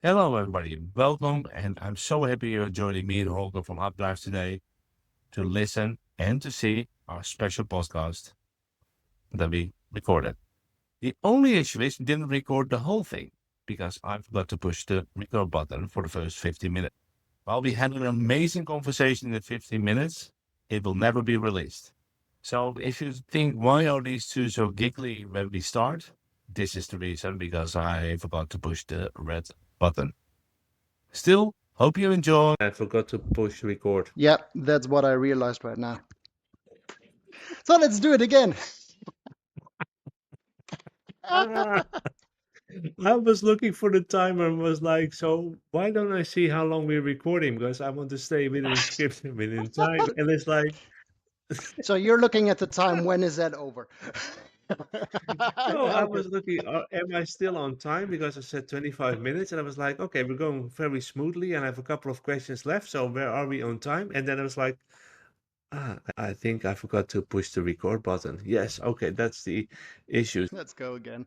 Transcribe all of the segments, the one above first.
Hello, everybody. Welcome, and I'm so happy you're joining me and Holger from Hubdrive today to listen and to see our special podcast that we recorded. The only issue is we didn't record the whole thing because I forgot to push the record button for the first 15 minutes. While we had an amazing conversation in the 15 minutes, it will never be released. So if you think, why are these two so giggly when we start? This is the reason, because I forgot to push the red button. Still, hope you enjoy. I forgot to push record. Yeah, that's what I realized right now. So let's do it again. Ah, I was looking for the timer and was like, so why don't I see how long we're recording? Because I want to stay within the script and within time. And it's like, So you're looking at the time. When is that over? no, I Okay. was looking, am I still on time? Because I said 25 minutes. And I was like, okay, we're going very smoothly. And I have a couple of questions left. So where are we on time? And then I was like, I think I forgot to push the record button. Yes, okay, that's the issue. Let's go again.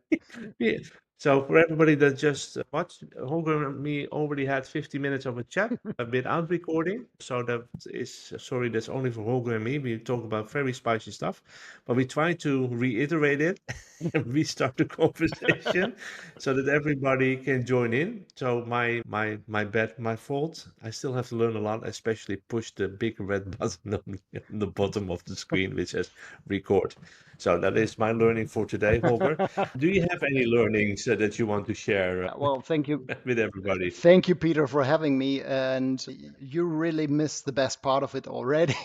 Yeah. So for everybody that just watched, Holger and me already had 50 minutes of a chat without recording. So that is, sorry, that's only for Holger and me. We talk about very spicy stuff, but we try to reiterate it and restart the conversation so that everybody can join in. So my bad, my fault. I still have to learn a lot, especially push the big red button on the bottom of the screen, which says record. So that is my learning for today, Holger. Do you have any learnings that you want to share Well, thank you. with everybody? Thank you, Peter, for having me. And you really missed the best part of it already.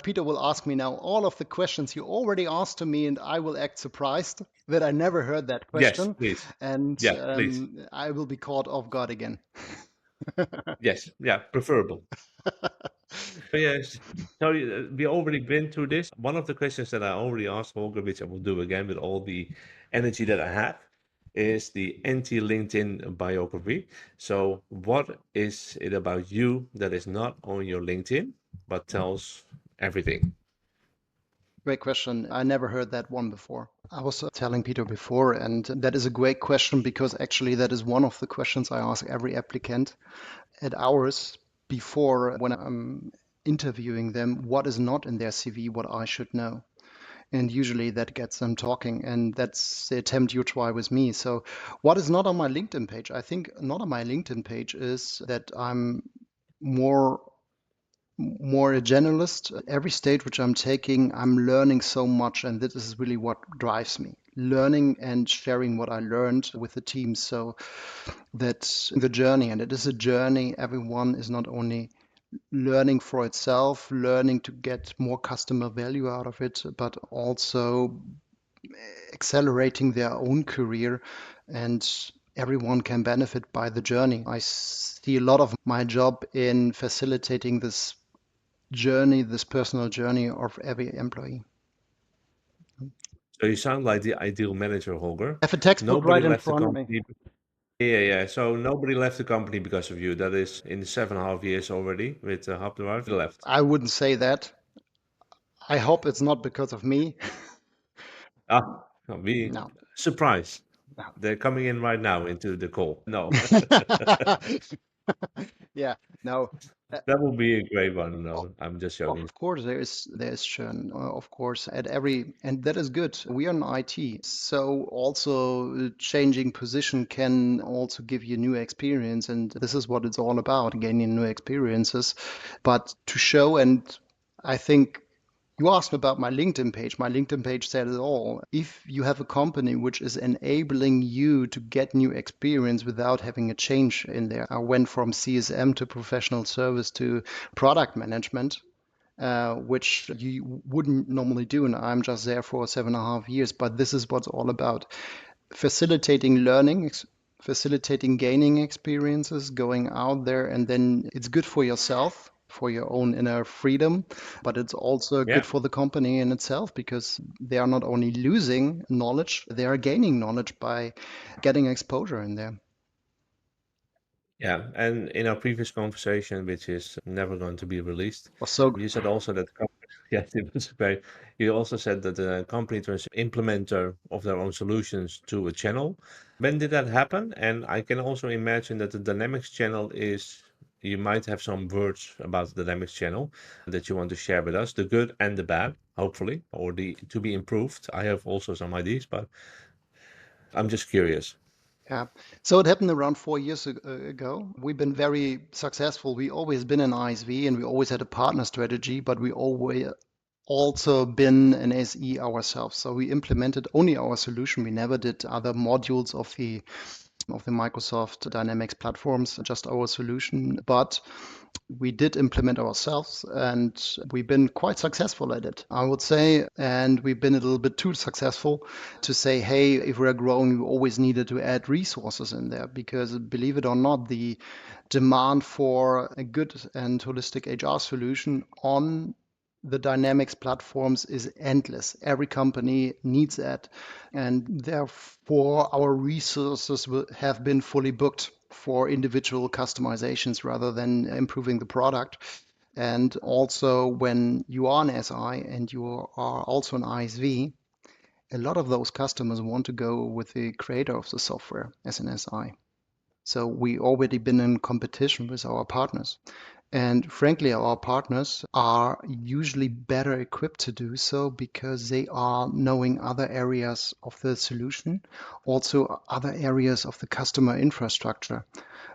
Peter will ask me now all of the questions you already asked to me, and I will act surprised that I never heard that Yes, question. please. And Yeah, please. I will be caught off guard again. Yes, yeah, preferable. Yes. So we already been through this. One of the questions that I already asked Holger, which I will do again with all the energy that I have, is the anti-LinkedIn biography. So what is it about you that is not on your LinkedIn, but tells everything? Great question. I never heard that one before. I was telling Peter before, and that is a great question because actually that is one of the questions I ask every applicant at hours before when I'm interviewing them, what is not in their CV, what I should know. And usually that gets them talking, and that's the attempt you try with me. So, what is not on my LinkedIn page? I think not on my LinkedIn page is that I'm more more a generalist. At every stage which I'm taking, I'm learning so much, and this is really what drives me. Learning and sharing what I learned with the team. So that's the journey, and it is a journey. Everyone is not only learning for itself, learning to get more customer value out of it, but also accelerating their own career, and everyone can benefit by the journey. I see a lot of my job in facilitating this journey, this personal journey of every employee. So you sound like the ideal manager, Holger. I have a textbook Nobody right in left the front of me. company. Yeah. So nobody left the company because of you. That is in the 7.5 years already with Hubdrive left. I wouldn't say that. I hope it's not because of me. We No. surprise. No. They're coming in right now into the call. No, Yeah, no. that will be a great one. No, I'm just joking. Of course, there is churn, of course, at every, and that is good. We are in IT, so also changing position can also give you new experience, and this is what it's all about, gaining new experiences. But to show, and I think you asked about my LinkedIn page. My LinkedIn page said it all. If you have a company which is enabling you to get new experience without having a change in there, I went from CSM to professional service to product management, which you wouldn't normally do. And I'm just there for 7.5 years. But this is what's all about facilitating learning, facilitating gaining experiences, going out there, and then it's good for yourself, for your own inner freedom, but it's also Yeah, good for the company in itself because they are not only losing knowledge, they are gaining knowledge by getting exposure in there. yeah. And in our previous conversation, which is never going to be released, So you said also that. Yes, it was great. You also said that the company turns implementer of their own solutions to a channel. When did that happen? And I can also imagine that the Dynamics channel is, you might have some words about the Dynamics channel that you want to share with us, the good and the bad, hopefully, or the to be improved. I have also some ideas, but I'm just curious. Yeah. So it happened around 4 years ago. We've been very successful. We always been an ISV and we always had a partner strategy, but we always also been an SE ourselves. So we implemented only our solution. We never did other modules of the Microsoft Dynamics platforms, just our solution. But we did implement ourselves and we've been quite successful at it, I would say. And we've been a little bit too successful to say, hey, if we're growing, we always needed to add resources in there because believe it or not, the demand for a good and holistic HR solution on the Dynamics platforms is endless. Every company needs that. And therefore, our resources have been fully booked for individual customizations rather than improving the product. And also, when you are an SI and you are also an ISV, a lot of those customers want to go with the creator of the software as an SI. So we already been in competition with our partners. And frankly, our partners are usually better equipped to do so because they are knowing other areas of the solution, also other areas of the customer infrastructure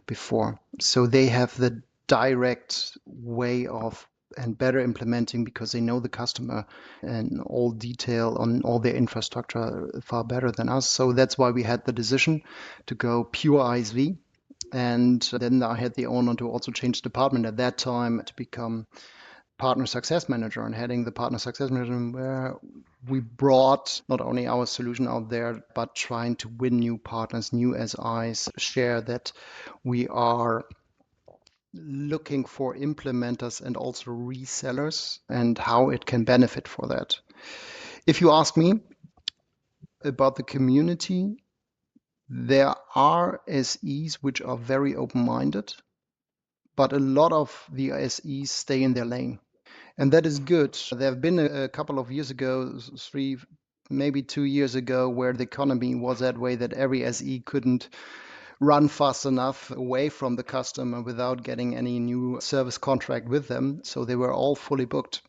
before. So they have the direct way of and better implementing because they know the customer and all detail on all their infrastructure far better than us. So that's why we had the decision to go pure ISV. And then I had the honor to also change department at that time to become partner success manager and heading the partner success manager where we brought not only our solution out there, but trying to win new partners, new SIs, share that we are looking for implementers and also resellers and how it can benefit for that. If you ask me about the community, there are SEs which are very open-minded, but a lot of the SEs stay in their lane. And that is good. There have been a couple of years ago, three, maybe 2 years ago, where the economy was that way that every SE couldn't run fast enough away from the customer without getting any new service contract with them. So they were all fully booked.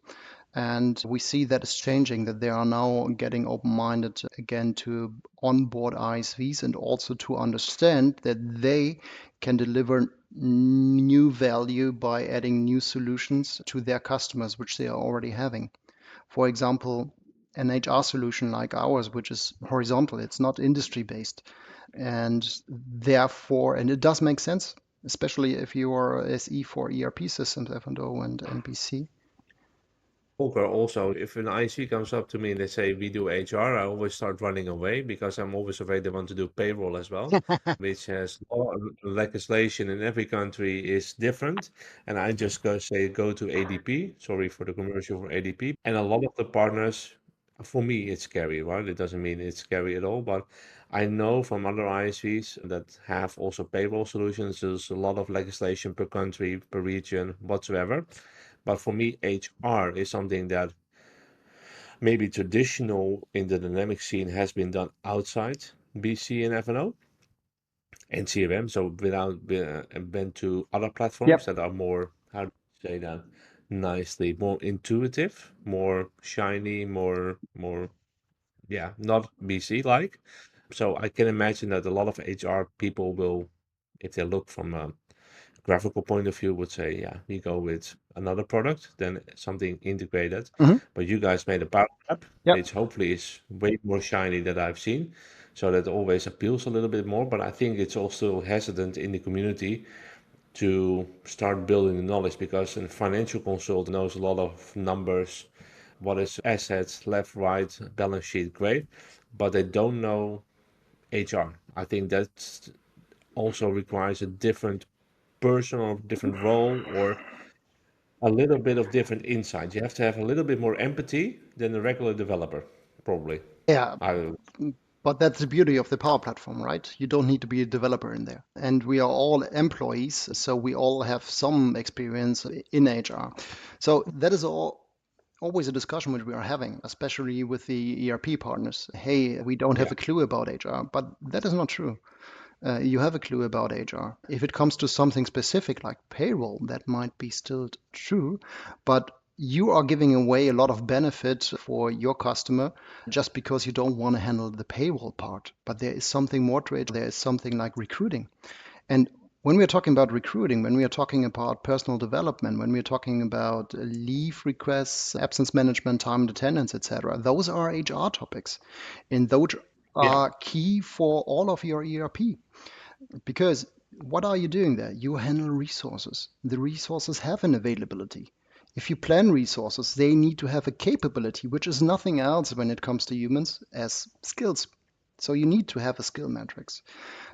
And we see that it's changing, that they are now getting open-minded again to onboard ISVs and also to understand that they can deliver new value by adding new solutions to their customers, which they are already having. For example, an HR solution like ours, which is horizontal, it's not industry based. And therefore, and it does make sense, especially if you are SE for ERP systems, F&O and NPC. Holger, also, if an IC comes up to me and they say we do HR, I always start running away because I'm always afraid they want to do payroll as well, which has law legislation in every country is different. And I just go say go to ADP. Sorry for the commercial for ADP. And a lot of the partners, for me, it's scary, right? It doesn't mean it's scary at all, but I know from other ISVs that have also payroll solutions, there's a lot of legislation per country, per region, whatsoever. But for me, HR is something that maybe traditional in the dynamic scene has been done outside BC and F&O and CRM. So without been to other platforms Yep. that are more, how do you say that nicely, more intuitive, more shiny, more, yeah, not BC like. So I can imagine that a lot of HR people will, if they look from a graphical point of view, would say, yeah, we go with another product than something integrated. Hmm. But you guys made a power app, Yep. which hopefully is way more shiny than I've seen. So that always appeals a little bit more. But I think it's also hesitant in the community to start building the knowledge because a financial consultant knows a lot of numbers, what is assets, left, right, balance sheet, great, but they don't know HR. I think that also requires a different person or different role or a little bit of different insight. You have to have a little bit more empathy than a regular developer, probably. Yeah. I But that's the beauty of the Power Platform, right? You don't need to be a developer in there. And we are all employees, so we all have some experience in HR. So that is all always a discussion which we are having, especially with the ERP partners. Hey, we don't have Yeah. a clue about HR, but that is not true. You have a clue about HR. If it comes to something specific like payroll, that might be still true, but you are giving away a lot of benefit for your customer just because you don't want to handle the payroll part. But there is something more to it. There is something like recruiting. And when we are talking about recruiting, when we are talking about personal development, when we are talking about leave requests, absence management, time and attendance, etc., those are HR topics. And those Yeah. are key for all of your ERP. Because what are you doing there? You handle resources. The resources have an availability. If you plan resources, they need to have a capability, which is nothing else when it comes to humans as skills. So you need to have a skill matrix.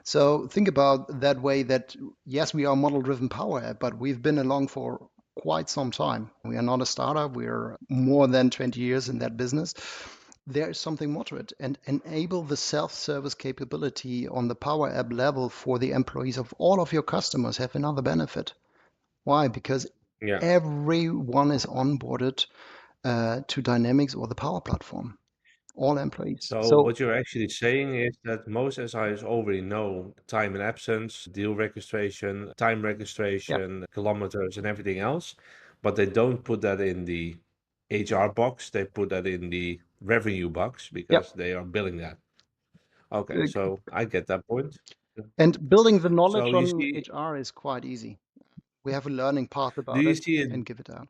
So think about that way that yes, we are model driven power app, but we've been along for quite some time. We are not a startup. We're more than 20 years in that business. There is something more to it and enable the self-service capability on the power app level for the employees of all of your customers have another benefit. Why? Because Yeah. everyone is onboarded to Dynamics or the Power Platform, all employees. So So, what you're actually saying is that most SIs already know time and absence, deal registration, time yeah, registration, kilometers, and everything else, but they don't put that in the HR box. They put that in the revenue box yeah. because they are billing that. Okay, so I get that point. And building the So knowledge you on see, HR is quite easy. We have a learning path do about you it see it? and give it out.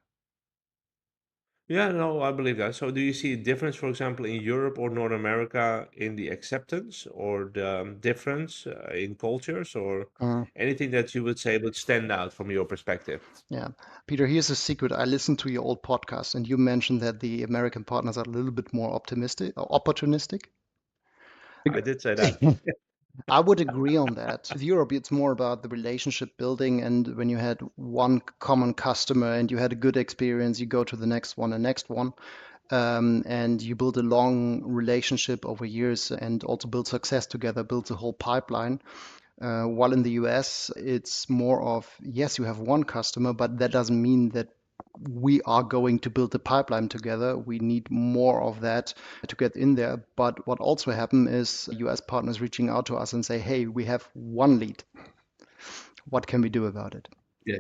Yeah, no, I believe that. So do you see a difference, for example, in Europe or North America in the acceptance or the difference in cultures or anything that you would say would stand out from your perspective? Yeah. Peter, here's a secret. I listened to your old podcast and you mentioned that the American partners are a little bit more optimistic or opportunistic. I did say that. I would agree on that. With Europe, it's more about the relationship building. And when you had one common customer and you had a good experience, you go to the next one and next one. And you build a long relationship over years and also build success together, build a whole pipeline. While in the US, it's more of, yes, you have one customer, but that doesn't mean that we are going to build a pipeline together. We need more of that to get in there. But what also happened is US partners reaching out to us and say, hey, we have one lead. What can we do about it? Yeah.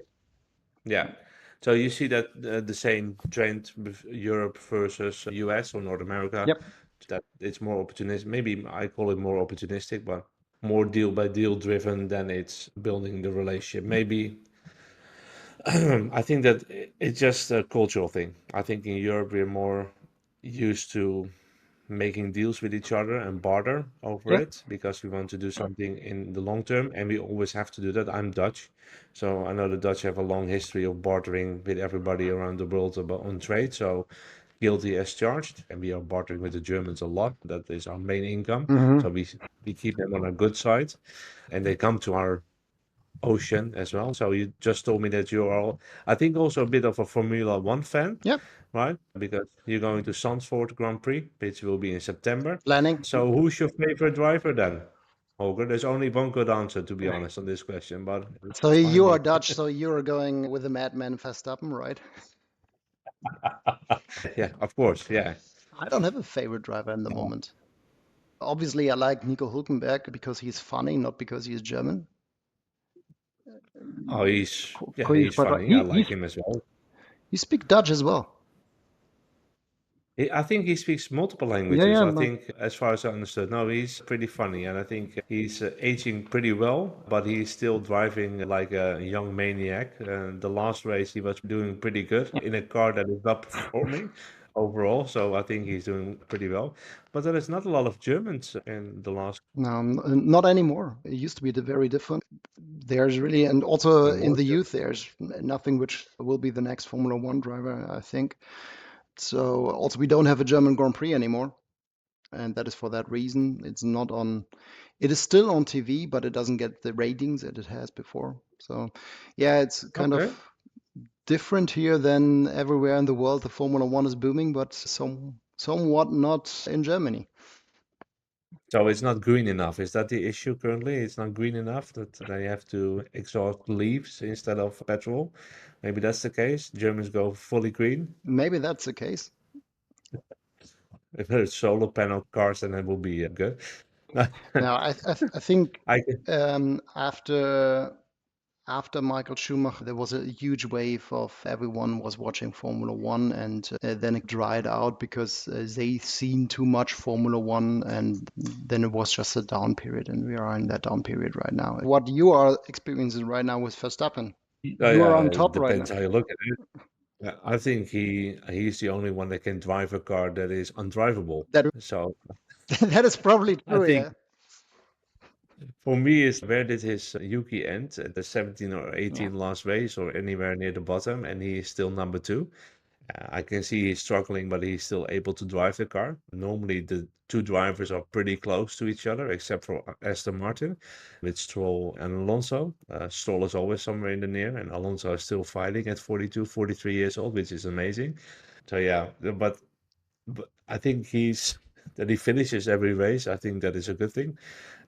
Yeah. So you see that the same trend with Europe versus US or North America, Yep. that it's more opportunistic. Maybe I call it more opportunistic, but more deal by deal driven than it's building the relationship. Maybe I think that it's just a cultural thing. I think in Europe we're more used to making deals with each other and barter over Yeah. it because we want to do something in the long term and we always have to do that. I'm Dutch, so I know the Dutch have a long history of bartering with everybody around the world about on trade. So guilty as charged, and we are bartering with the Germans a lot. That is our main income. Hmm. So we keep them on our good side, and they come to our ocean as well. So you just told me that you're all, I think, also a bit of a Formula One fan, Yep. right? Because you're going to Zandvoort Grand Prix, which will be in September. Planning. So who's your favorite driver then, Holger? There's only one good answer, to be honest, on this question, but So it's fine. you are Dutch, so you're going with the madman Verstappen, right? Yeah, of course. Yeah. I don't have a favorite driver in the moment. Obviously, I like Nico Hülkenberg because he's funny, not because he's German. Oh, He's he's quite right. funny. I like him as well. He speaks Dutch as well. I think he speaks multiple Yeah, languages. yeah. I think, as far as I understood, no, he's pretty funny, and I think he's aging pretty well, but he's still driving like a young maniac. The last race, he was doing pretty good in a car that is not performing overall, so I think he's doing pretty well. But there is not a lot of Germans in the last No, not anymore. It used to be very different. There's really, and also in more. the youth, there's nothing which will be the next Formula One driver, I think. So also, we don't have a German Grand Prix anymore, and that is for that reason. It's not on. It is still on TV, but it doesn't get the ratings that it has before. So, yeah, it's kind of Okay. different here than everywhere in the world. The Formula One is booming, but somewhat not in Germany. So it's not green enough. Is that the issue currently? It's not green enough that they have to exhaust leaves instead of petrol. Maybe that's the case. Germans go fully green. Maybe that's the case. If there's solar panel cars, then it will be good. Now, I think I after Michael Schumacher, there was a huge wave of everyone was watching Formula One, and then it dried out because they seen too much Formula One, and then it was just a down period, and we are in that down period right now. What you are experiencing right now with Verstappen, you are yeah, on it top right depends now. how you look at it. Yeah, I think he's the only one that can drive a car that is undrivable. That So that is probably I true, think yeah. for me is where did his Yuki end at the 17 or Yeah. 18 last race or anywhere near the bottom, and he is still number two. I can see he's struggling, but he's still able to drive the car. Normally, the two drivers are pretty close to each other, except for Aston Martin with Stroll and Alonso. Stroll is always somewhere in the near, and Alonso is still fighting at 42, 43 years old, which is amazing. So, yeah, but I think that he finishes every race. I think that is a good thing.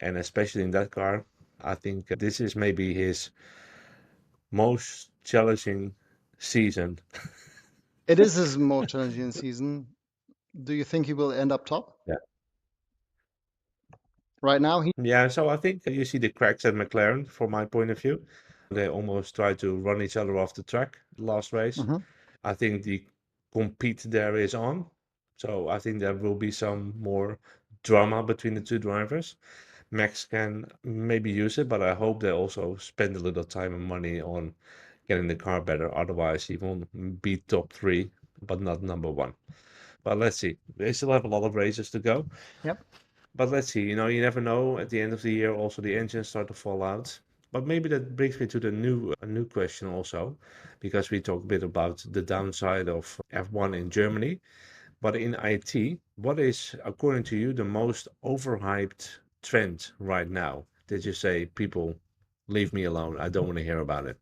And especially in that car, I think this is maybe his most challenging season. It is his most challenging season. Do you think he will end up top? Right now, he. Yeah, so I think you see the cracks at McLaren from my point of view. They almost tried to run each other off the track last race. Mhm. I think the compete there is on. So I think there will be some more drama between the two drivers. Max can maybe use it, but I hope they also spend a little time and money on getting the car better. Otherwise, he won't be top three, but not number one. But let's see. They still have a lot of races to go. Yep. But let's see, you never know. At the end of the year, also the engines start to fall out. But maybe that brings me to the new a new question also, because we talked a bit about the downside of F1 in Germany. But in IT, what is, according to you, the most overhyped trend right now? Did you say people leave me alone? I don't want to hear about it.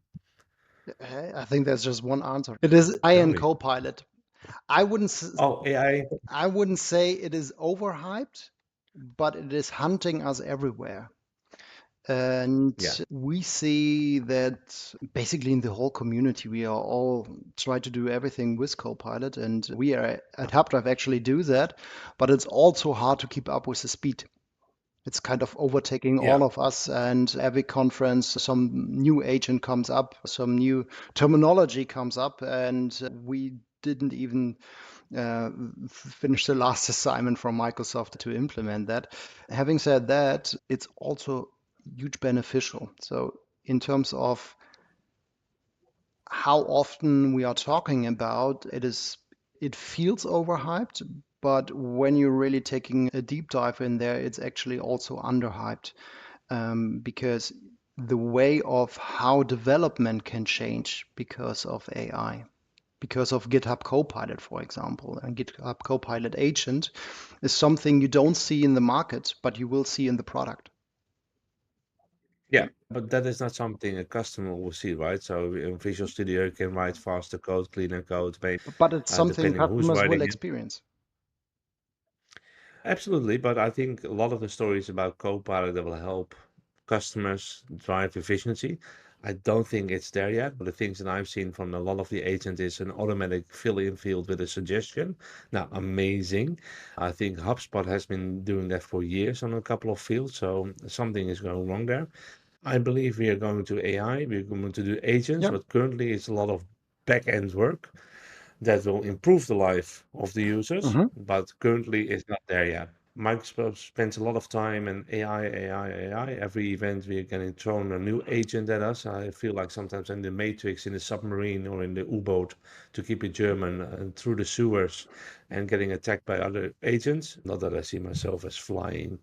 I think there's just one answer. It is AI Tell and me. Copilot. I wouldn't Oh, AI. I wouldn't say it is overhyped, but it is hunting us everywhere. And Yeah. we see that basically in the whole community, we are all try to do everything with Copilot, and we are at Hubdrive actually do that, but it's also hard to keep up with the speed. It's kind of overtaking Yeah. all of us, and every conference, some new agent comes up, some new terminology comes up, and we didn't even uh, finish the last assignment from Microsoft to implement that. Having said that, it's also huge beneficial. So in terms of how often we are talking about it, it feels overhyped, but when you're really taking a deep dive in there, it's actually also underhyped, because the way of how development can change because of AI, because of GitHub Copilot, for example. And GitHub Copilot agent is something you don't see in the market, but you will see in the product. Yeah, but that is not something a customer will see, right? So in Visual Studio, you can write faster code, cleaner code, But it's something depending who's customers will writing it. experience. Absolutely, but I think a lot of the stories about Copilot that will help customers drive efficiency. I don't think it's there yet, but the things that I've seen from a lot of the agents is an automatic fill-in field with a suggestion. Now, amazing. I think HubSpot has been doing that for years on a couple of fields, so something is going wrong there. I believe we are going to AI, we're going to do agents, Yeah. but currently it's a lot of back-end work that will improve the life of the users, Hmm. but currently it's not there yet. Microsoft spends a lot of time in AI, AI, AI. Every event we are getting thrown a new agent at us. I feel like sometimes in the Matrix, in the submarine or in the U-boat, to keep it German, and through the sewers and getting attacked by other agents. Not that I see myself as flying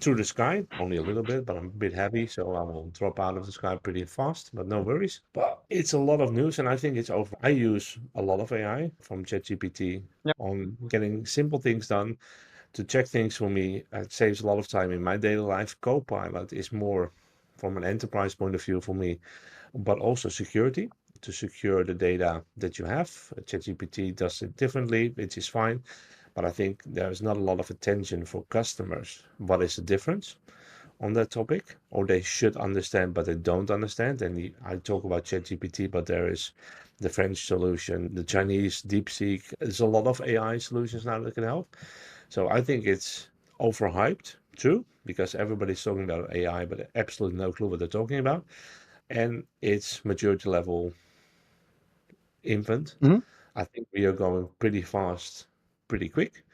through the sky, only a little bit, but I'm a bit heavy, so I will drop out of the sky pretty fast, but no worries. But it's a lot of news, and I think it's over. I use a lot of AI from ChatGPT Yeah. on getting simple things done to check things for me. It saves a lot of time in my daily life. Copilot is more from an enterprise point of view for me, but also security to secure the data that you have. ChatGPT does it differently, which is fine. But I think there's not a lot of attention for customers. What is the difference on that topic? Or they should understand, but they don't understand. And I talk about ChatGPT, but there is the French solution, the Chinese DeepSeek. There's a lot of AI solutions now that can help. So I think it's overhyped, true, because everybody's talking about AI, but absolutely no clue what they're talking about. And it's maturity level infant. Mhm. I think we are going pretty fast, pretty quick,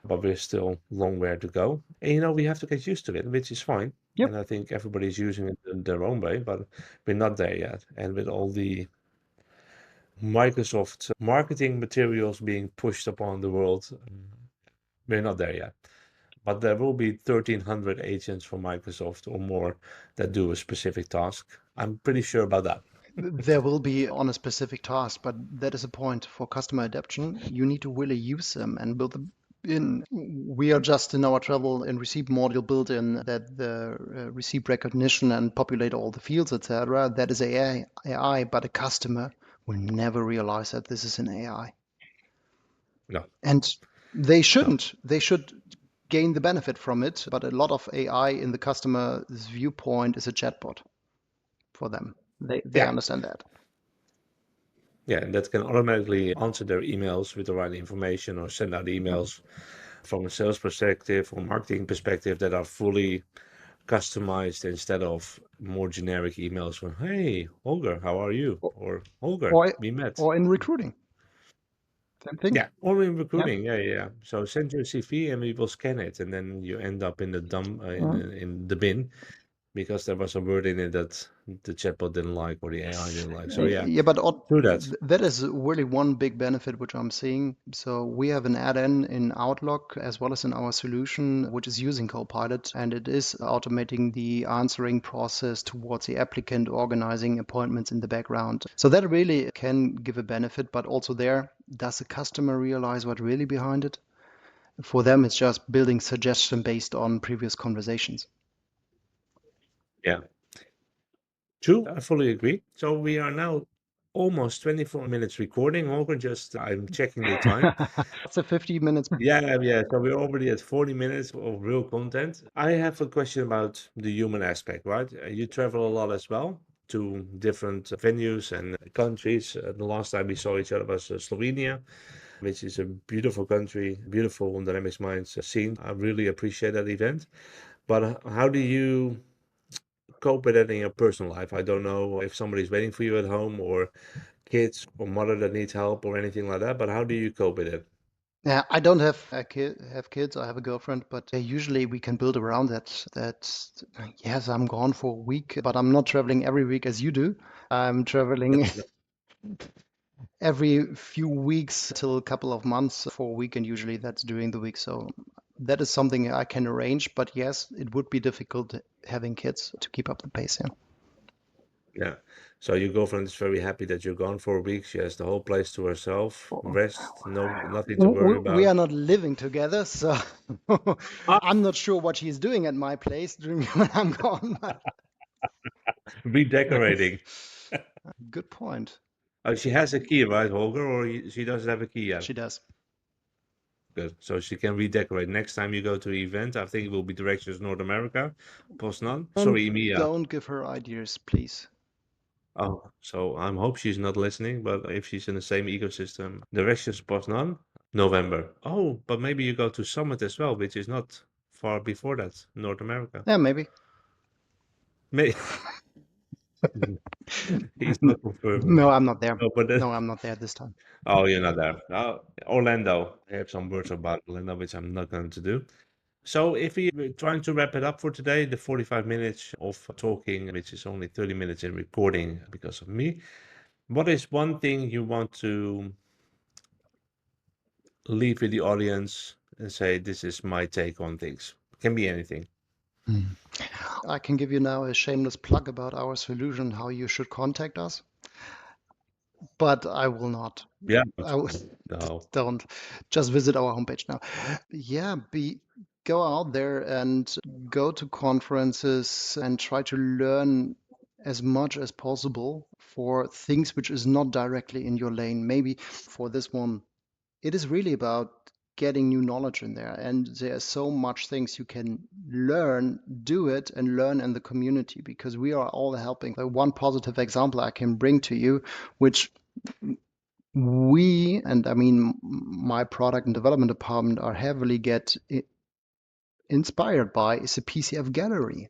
but we're still long way to go. And we have to get used to it, which is fine. Yep. And I think everybody's using it in their own way, but we're not there yet. And with all the Microsoft marketing materials being pushed upon the world, we're not there yet. But there will be 1,300 agents from Microsoft or more that do a specific task. I'm pretty sure about that. There will be on a specific task, but that is a point for customer adoption. You need to really use them and build them in. We are just in our travel and receipt module built in that the receipt recognition and populate all the fields, etc. That is AI, but a customer will never realize that this is an AI. No, And they no. shouldn't. They should gain the benefit from it, but a lot of AI in the customer's viewpoint is a chatbot for them. They Yeah, understand that. yeah, and that can automatically answer their emails with the right information or send out emails from a sales perspective or marketing perspective that are fully customized instead of more generic emails from, hey, Holger, how are you? Or, Or Holger, or we met. or in recruiting. Same thing. Yeah, or in Yeah. recruiting. Yeah, yeah, yeah. So send your CV and we will scan it, and then you end up in the dump Mhm. in the bin because there was a word in it that the chatbot didn't like or the AI didn't like. So yeah, Yeah, but true that. that is really one big benefit which I'm seeing. So we have an add-in in Outlook as well as in our solution, which is using Copilot, and it is automating the answering process towards the applicant, organizing appointments in the background. So that really can give a benefit, but also there, does the customer realize what really behind it? For them, it's just building suggestion based on previous conversations. Yeah, true. I fully agree. So we are now almost 24 minutes recording. Holger, just I'm checking the time. It's a 50 minutes. Yeah, yeah. So we're already at 40 minutes of real content. I have a question about the human aspect, right? You travel a lot as well to different venues and countries. The last time we saw each other was Slovenia, which is a beautiful country, beautiful on Dynamics Minds scene. I really appreciate that event. But how do you cope with that in your personal life? I don't know if somebody's waiting for you at home or kids or mother that needs help or anything like that, but how do you cope with it? Yeah, I don't have kids. I have a girlfriend, but usually we can build around that. Yes, I'm gone for a week, but I'm not traveling every week as you do. I'm No, traveling no. every few weeks till a couple of months for a week, and usually that's during the week. So that is something I can arrange. But yes, it would be difficult having kids to keep up the pace. Yeah. Yeah. So your girlfriend is very happy that you're gone for a week. She has the whole place to herself, rest, no nothing to worry We about. are not living together, so Ah, I'm not sure what she's doing at my place during when I'm gone, but redecorating. good point. Oh, she has a key, right, Holger, or she doesn't have a key yet? She does. Good. So she can redecorate. Next time you go to the event, I think it will be directions North America, Poznan. Sorry, EMEA. Don't give her ideas, please. Oh, so I hope she's not listening, but if she's in the same ecosystem, directions Poznan, November. Oh, but maybe you go to Summit as well, which is not far before that, North America. Yeah, maybe. May he's not confirming. No, I'm not there. No, but that, No, I'm not there this time. oh, you're not there. Orlando. I have some words about Orlando, which I'm not going to do. So if we're trying to wrap it up for today, the 45 minutes of talking, which is only 30 minutes in recording because of me, what is one thing you want to leave with the audience and say, this is my take on things? Can be anything. Hmm. I can give you now a shameless plug about our solution, how you should contact us, but I will not. Yeah. I will, No. don't. Just visit our homepage now. Yeah, go out there and go to conferences and try to learn as much as possible for things which is not directly in your lane. Maybe for this one, it is really about getting new knowledge in there. And there's so much things you can learn, do it, and learn in the community, because we are all helping. The one positive example I can bring to you, which we, and I mean my product and development department, are heavily inspired by, is the PCF gallery.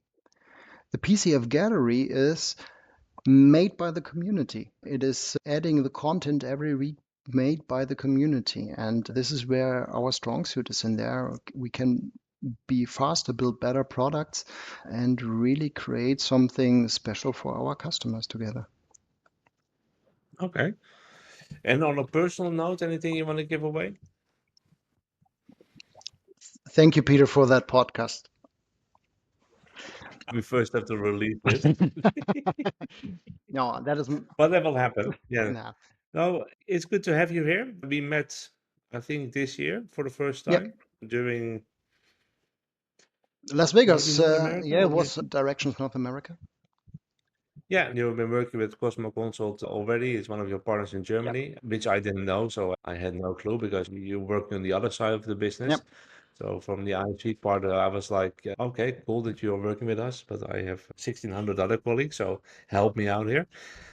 The PCF gallery is made by the community. It is adding the content every week made by the community. And this is where our strong suit is in there. We can be faster, build better products, and really create something special for our customers together. Okay. And on a personal note, anything you want to give away? Thank you, Peter, for that podcast. We first have to release this, No, that is, but that will happen. Yeah. nah. No, it's good to have you here. We met, I think, this year for the first Yep. time during Las maybe Vegas, North America, yeah, it or was maybe. Directions North America. Yeah, you've been working with Cosmo Consult already. It's one of your partners in Yep. Germany, which I didn't know, so I had no clue because you're working on the other side of the business. Yep. So from the ISV part, I was like, okay, cool that you're working with us, but I have 1,600 other colleagues, so help me out here.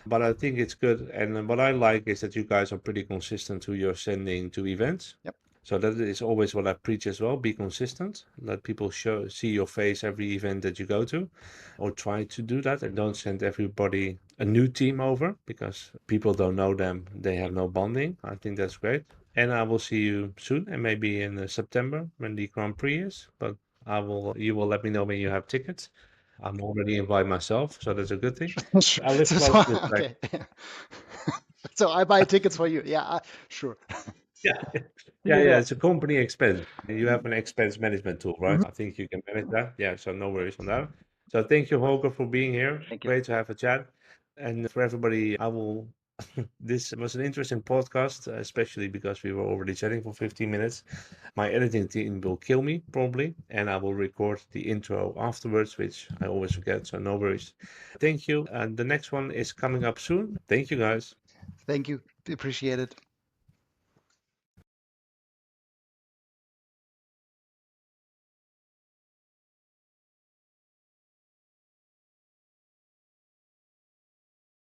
But I think it's good. And what I like is that you guys are pretty consistent to your sending to events. Yep. So that is always what I preach as well. Be consistent. Let people see your face every event that you go to, or try to do that, and don't send everybody a new team over because people don't know them. They have no bonding. I think that's great. And I will see you soon, and maybe in September when the Grand Prix is. But you will let me know when you have tickets. I'm already invited myself, so that's a good thing. Sure. I live close to the track. Okay. So I buy tickets for you. Yeah, sure. Yeah, See yeah, you yeah. there. It's a company expense. You have an expense management tool, right? Mhm. I think you can manage that. Yeah, so no worries on that. So thank you, Holger, for being here. Thank you. Great to have a chat. And for everybody, I will. This was an interesting podcast, especially because we were already chatting for 15 minutes. My editing team will kill me probably, and I will record the intro afterwards, which I always forget. So no worries. Thank you. And the next one is coming up soon. Thank you, guys. Thank you. Appreciate it.